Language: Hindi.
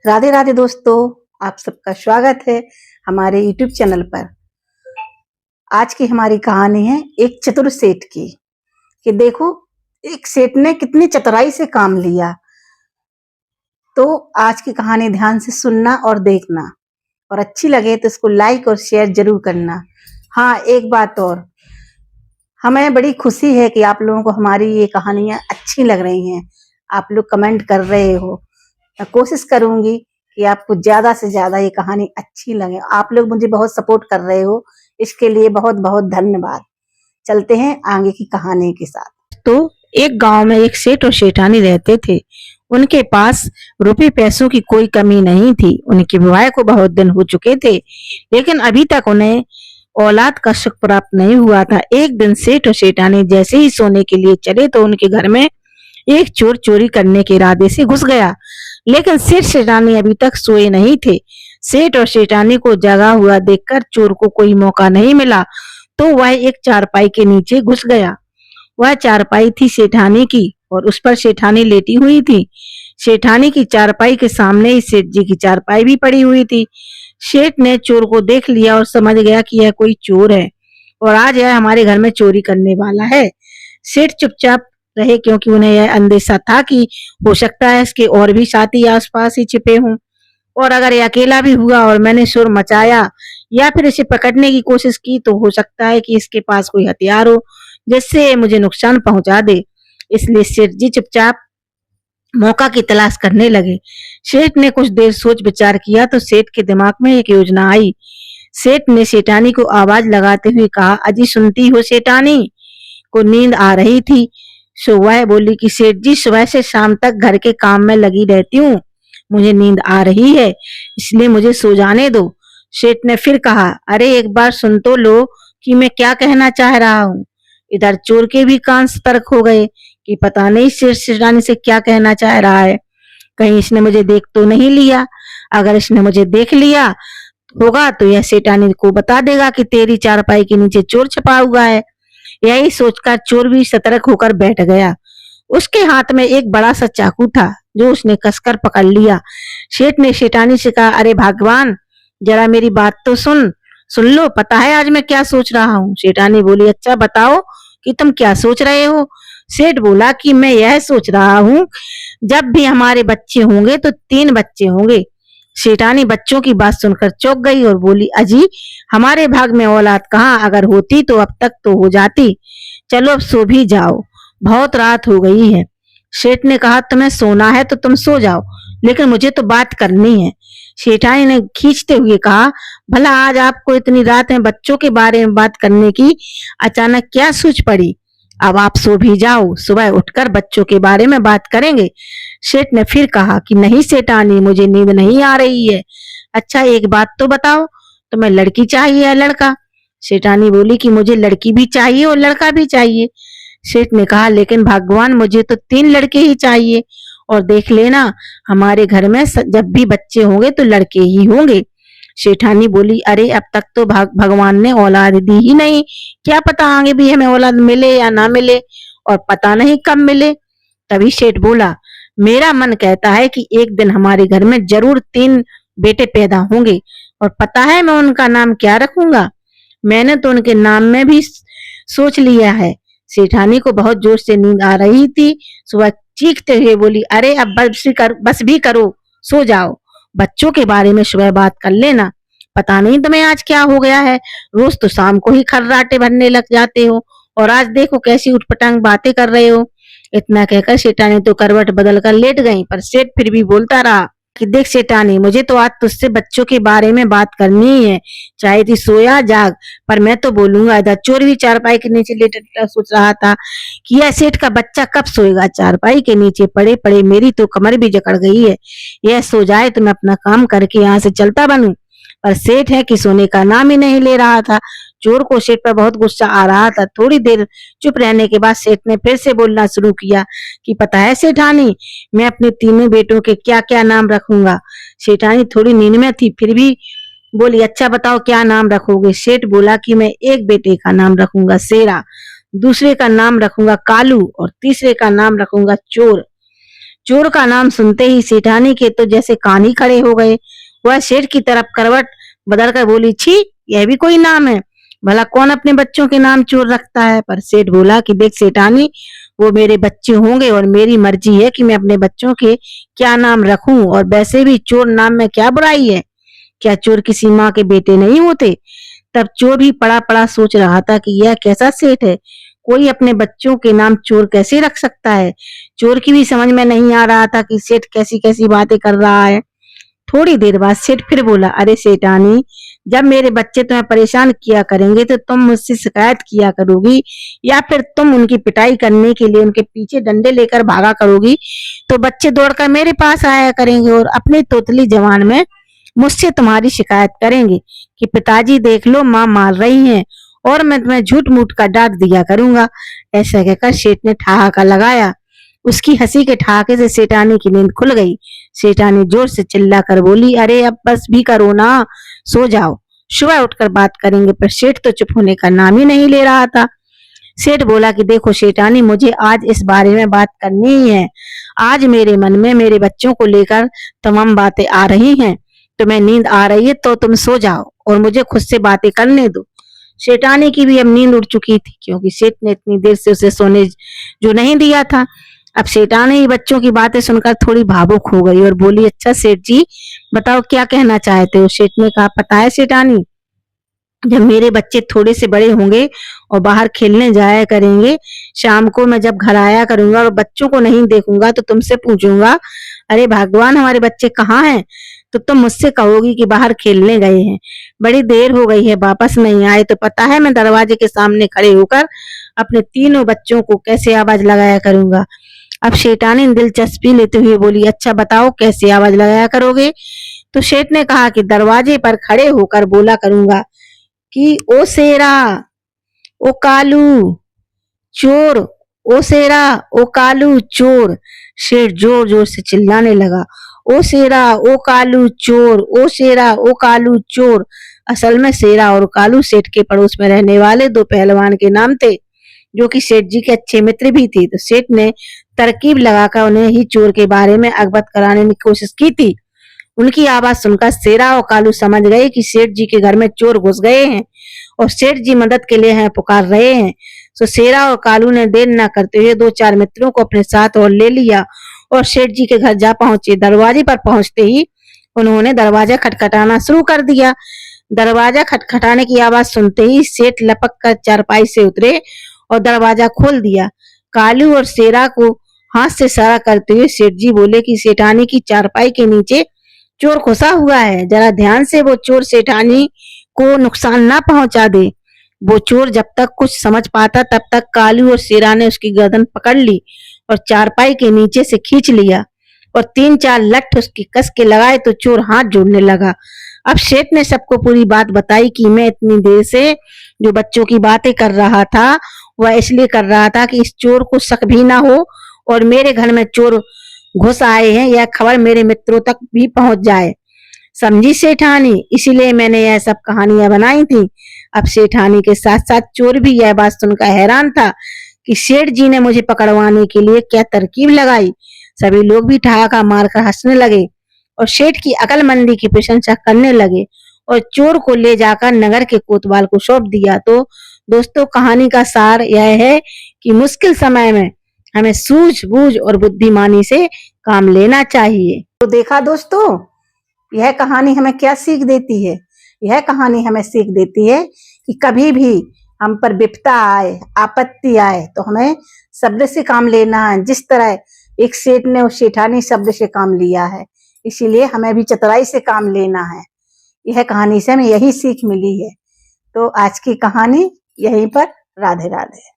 राधे राधे दोस्तों, आप सबका स्वागत है हमारे YouTube चैनल पर। आज की हमारी कहानी है एक चतुर सेठ की। कि देखो, एक सेठ ने कितनी चतुराई से काम लिया। तो आज की कहानी ध्यान से सुनना और देखना, और अच्छी लगे तो इसको लाइक और शेयर जरूर करना। हाँ, एक बात और, हमें बड़ी खुशी है कि आप लोगों को हमारी ये कहानियां अच्छी लग रही हैं। आप लोग कमेंट कर रहे हो। मैं कोशिश करूंगी कि आपको ज्यादा से ज्यादा ये कहानी अच्छी लगे। आप लोग मुझे बहुत सपोर्ट कर रहे हो, इसके लिए बहुत बहुत धन्यवाद। चलते हैं आगे की कहानी के साथ। तो एक गांव में एक सेठ और सेठानी रहते थे। उनके पास रुपए पैसों की कोई कमी नहीं थी। उनके विवाह को बहुत दिन हो चुके थे, लेकिन अभी तक उन्हें औलाद का सुख प्राप्त नहीं हुआ था। एक दिन सेठ और सेठानी जैसे ही सोने के लिए चले तो उनके घर में एक चोर चोरी करने के इरादे से घुस गया। लेकिन सेठ सेठानी अभी तक सोए नहीं थे। सेठ और सेठानी को जगा हुआ देखकर चोर को कोई मौका नहीं मिला, तो वह एक चारपाई के नीचे घुस गया। वह चारपाई थी सेठानी की और उस पर सेठानी लेटी हुई थी। सेठानी की चारपाई के सामने ही सेठ जी की चारपाई भी पड़ी हुई थी। सेठ ने चोर को देख लिया और समझ गया कि यह कोई चोर है और आज यह हमारे घर में चोरी करने वाला है। सेठ चुपचाप रहे, क्योंकि उन्हें यह अंदेशा था कि हो सकता है इसके और भी साथी आसपास ही छिपे हों, और अगर ये अकेला भी हुआ और मैंने शोर मचाया या फिर इसे पकड़ने की कोशिश की तो हो सकता है कि इसके पास कोई हथियार हो जिससे मुझे नुकसान पहुंचा दे। इसलिए सेठ जी चुपचाप मौका की तलाश करने लगे। सेठ ने कुछ देर सोच विचार किया तो सेठ के दिमाग में एक योजना आई। सेठ ने सेठानी को आवाज लगाते हुए कहा, अजी सुनती हो? सेठानी को नींद आ रही थी, सो वह बोली कि सेठ जी सुबह से शाम तक घर के काम में लगी रहती हूँ, मुझे नींद आ रही है, इसलिए मुझे सो जाने दो। सेठ ने फिर कहा, अरे एक बार सुन तो लो कि मैं क्या कहना चाह रहा हूँ। इधर चोर के भी कान सतर्क हो गए कि पता नहीं सेठ सेठानी से क्या कहना चाह रहा है। कहीं इसने मुझे देख तो नहीं लिया। अगर इसने मुझे देख लिया होगा तो यह सेठानी को बता देगा कि तेरी चारपाई के नीचे चोर छिपा हुआ है। यही सोचकर चोर भी सतर्क होकर बैठ गया। उसके हाथ में एक बड़ा सा चाकू था जो उसने कसकर पकड़ लिया। सेठ ने सेठानी से कहा, अरे भगवान, जरा मेरी बात तो सुन लो, पता है आज मैं क्या सोच रहा हूँ? सेठानी बोली, अच्छा बताओ कि तुम क्या सोच रहे हो? सेठ बोला कि मैं यह सोच रहा हूँ, जब भी हमारे बच्चे होंगे तो 3 बच्चे होंगे। सेठानी बच्चों की बात सुनकर चौंक गई और बोली, अजी हमारे भाग में औलाद कहाँ, अगर होती तो अब तक तो हो जाती। चलो अब सो भी जाओ, बहुत रात हो गई है। सेठ ने कहा, तुम्हें सोना है तो तुम सो जाओ, लेकिन मुझे तो बात करनी है। सेठानी ने खींचते हुए कहा, भला आज आपको इतनी रात में बच्चों के बारे में बात करने की अचानक क्या सूझ पड़ी? अब आप सो भी जाओ, सुबह उठकर बच्चों के बारे में बात करेंगे। सेठ ने फिर कहा कि नहीं सेठानी, मुझे नींद नहीं आ रही है। अच्छा एक बात तो बताओ, तुम्हें लड़की चाहिए या लड़का? सेठानी बोली कि मुझे लड़की भी चाहिए और लड़का भी चाहिए। सेठ ने कहा, लेकिन भगवान, मुझे तो 3 लड़के ही चाहिए, और देख लेना हमारे घर में जब भी बच्चे होंगे तो लड़के ही होंगे। सेठानी बोली, अरे अब तक तो भगवान ने औलाद दी ही नहीं, क्या पता आगे भी हमें औलाद मिले या ना मिले, और पता नहीं कब मिले। तभी सेठ बोला, मेरा मन कहता है कि एक दिन हमारे घर में जरूर 3 बेटे पैदा होंगे, और पता है मैं उनका नाम क्या रखूंगा? मैंने तो उनके नाम में भी सोच लिया है। सेठानी को बहुत जोर से नींद आ रही थी, सुबह चीखते हुए बोली, अरे अब बस भी करो, सो जाओ, बच्चों के बारे में सुबह बात कर लेना। पता नहीं तुम्हें आज क्या हो गया है, रोज तो शाम को ही खर्राटे भरने लग जाते हो, और आज देखो कैसी उठपटांग बातें कर रहे हो। इतना कहकर सेठानी तो करवट बदल कर लेट गई, पर सेठ फिर भी बोलता रहा कि देख सेठानी, मुझे तो आज तुझसे बच्चों के बारे में बात करनी ही है, चाहे तू सोया जाग, पर मैं तो बोलूंगा। इधर चोर भी चारपाई के नीचे लेटा सोच रहा था कि यह सेठ का बच्चा कब सोएगा। चारपाई के नीचे पड़े पड़े मेरी तो कमर भी जकड़ गई है, यह सो जाए तो मैं अपना काम करके यहाँ से चलता बनूं। पर सेठ है कि सोने का नाम ही नहीं ले रहा था। चोर को सेठ पर बहुत गुस्सा आ रहा था। थोड़ी देर चुप रहने के बाद सेठ ने फिर से बोलना शुरू किया कि पता है सेठानी, मैं अपने 3 बेटों के क्या क्या नाम रखूंगा। सेठानी थोड़ी नींद में थी, फिर भी बोली, अच्छा बताओ क्या नाम रखोगे? सेठ बोला कि मैं एक बेटे का नाम रखूंगा शेरा, दूसरे का नाम रखूंगा कालू, और तीसरे का नाम रखूंगा चोर। चोर का नाम सुनते ही सेठानी के तो जैसे कान ही खड़े हो गए। वह सेठ की तरफ करवट बदलकर बोली, छी, यह भी कोई नाम है? भला कौन अपने बच्चों के नाम चोर रखता है? पर सेठ बोला कि देख सेठानी, वो मेरे बच्चे होंगे और मेरी मर्जी है कि मैं अपने बच्चों के क्या नाम रखूं, और वैसे भी चोर नाम में क्या बुराई है? क्या चोर किसी माँ के बेटे नहीं होते? तब चोर भी पड़ा पड़ा सोच रहा था कि यह कैसा सेठ है, कोई अपने बच्चों के नाम चोर कैसे रख सकता है। चोर की भी समझ में नहीं आ रहा था कि सेठ कैसी कैसी बातें कर रहा है। थोड़ी देर बाद सेठ फिर बोला, अरे सेठानी, जब मेरे बच्चे तुम्हें परेशान किया करेंगे तो तुम मुझसे शिकायत किया करोगी, या फिर तुम उनकी पिटाई करने के लिए उनके पीछे डंडे लेकर भागा करोगी, तो बच्चे दौड़कर मेरे पास आया करेंगे और अपनी तोतली जबान में मुझसे तुम्हारी शिकायत करेंगे कि पिताजी देख लो, माँ मार रही हैं, और मैं तुम्हें झूठ मूठ का डांट दिया करूंगा। ऐसा कहकर सेठ ने ठहाका लगाया। उसकी हंसी के ठहाके से सेठानी की नींद खुल गई। सेठानी जोर से चिल्लाकर बोली, अरे अब बस भी करो ना, सो जाओ, सुबह उठकर बात करेंगे। पर सेठ तो चुप होने का नाम ही नहीं ले रहा था। सेठ बोला कि देखो सेठानी, मुझे आज इस बारे में बात करनी ही है। आज मेरे मन में मेरे बच्चों को लेकर तमाम बातें आ रही हैं। तुम्हें नींद आ रही है तो तुम सो जाओ और मुझे खुद से बातें करने दो। सेठानी की भी अब नींद उड़ चुकी थी, क्योंकि सेठ ने इतनी देर से उसे सोने जो नहीं दिया था। अब सेठानी बच्चों की बातें सुनकर थोड़ी भावुक हो गई और बोली, अच्छा सेठ जी, बताओ क्या कहना चाहते हो? सेठ ने कहा, पता है सेठानी, जब मेरे बच्चे थोड़े से बड़े होंगे और बाहर खेलने जाया करेंगे, शाम को मैं जब घर आया करूंगा और बच्चों को नहीं देखूंगा तो तुमसे पूछूंगा, अरे भगवान, हमारे बच्चे कहाँ हैं? तो तुम मुझसे कहोगी कि बाहर खेलने गए हैं, बड़ी देर हो गई है, वापस नहीं आए। तो पता है मैं दरवाजे के सामने खड़े होकर अपने तीनों बच्चों को कैसे आवाज लगाया करूंगा। अब सेठानी दिलचस्पी लेते हुए बोली, अच्छा बताओ कैसे आवाज लगाया करोगे? तो सेठ ने कहा कि दरवाजे पर खड़े होकर बोला करूंगा कि ओ शेरा, ओ कालू चोर, ओ शेरा, ओ कालू चोर। शेर जोर जोर से चिल्लाने लगा, ओ शेरा, ओ कालू चोर, ओ शेरा, ओ कालू चोर। असल में शेरा और कालू सेठ के पड़ोस में रहने वाले दो पहलवान के नाम थे, जो कि सेठ जी के अच्छे मित्र भी थे। तो सेठ ने तरकीब लगाकर उन्हें ही चोर के बारे में अवगत कराने की कोशिश की थी। उनकी आवाज सुनकर शेरा और कालू समझ गए कि सेठ जी के घर में चोर घुस गए हैं और सेठ जी मदद के लिए हैं पुकार रहे हैं। तो शेरा और कालू ने देर न करते हुए दो चार मित्रों को अपने साथ और ले लिया और सेठ जी के घर जा पहुंचे। दरवाजे पर पहुंचते ही उन्होंने दरवाजा खटखटाना शुरू कर दिया। दरवाजा खटखटाने की आवाज सुनते ही सेठ लपक कर चारपाई से उतरे और दरवाजा खोल दिया। कालू और शेरा को हाथ से इशारा करते हुए सेठ जी बोले कि सेठानी की चारपाई के नीचे चोर घुसा हुआ है, जरा ध्यान से वो चोर सेठानी को नुकसान ना पहुंचा दे। वो चोर जब तक कुछ समझ पाता तब तक कालू और शेरा ने उसकी गर्दन पकड़ ली और चारपाई के नीचे से खींच लिया और तीन चार लठ उसकी कस के लगाए तो चोर हाथ जोड़ने लगा। अब सेठ ने सबको पूरी बात बताई कि मैं इतनी देर से जो बच्चों की बातें कर रहा था वह इसलिए कर रहा था कि इस चोर को शक भी ना हो और मेरे घर में चोर घुस आए हैं यह खबर मेरे मित्रों तक भी पहुंच जाए। समझी सेठानी, इसीलिए मैंने यह सब कहानियां बनाई थी। अब सेठानी के साथ साथ चोर भी यह बात सुनकर हैरान था कि सेठ जी ने मुझे पकड़वाने के लिए क्या तरकीब लगाई। सभी लोग भी ठहाका मारकर हंसने लगे और सेठ की अकलमंदी की प्रशंसा करने लगे और चोर को ले जाकर नगर के कोतवाल को सौंप दिया। तो दोस्तों, कहानी का सार यह है कि मुश्किल समय में हमें सूझबूझ और बुद्धिमानी से काम लेना चाहिए। तो देखा दोस्तों, यह कहानी हमें क्या सीख देती है? यह कहानी हमें सीख देती है कि कभी भी हम पर विपदा आए, आपत्ति आए तो हमें सब्र से काम लेना है, जिस तरह एक सेठ ने उस सेठानी सब्र से काम लिया है। इसीलिए हमें भी चतुराई से काम लेना है। यह कहानी से हमें यही सीख मिली है। तो आज की कहानी यहीं पर, राधे राधे।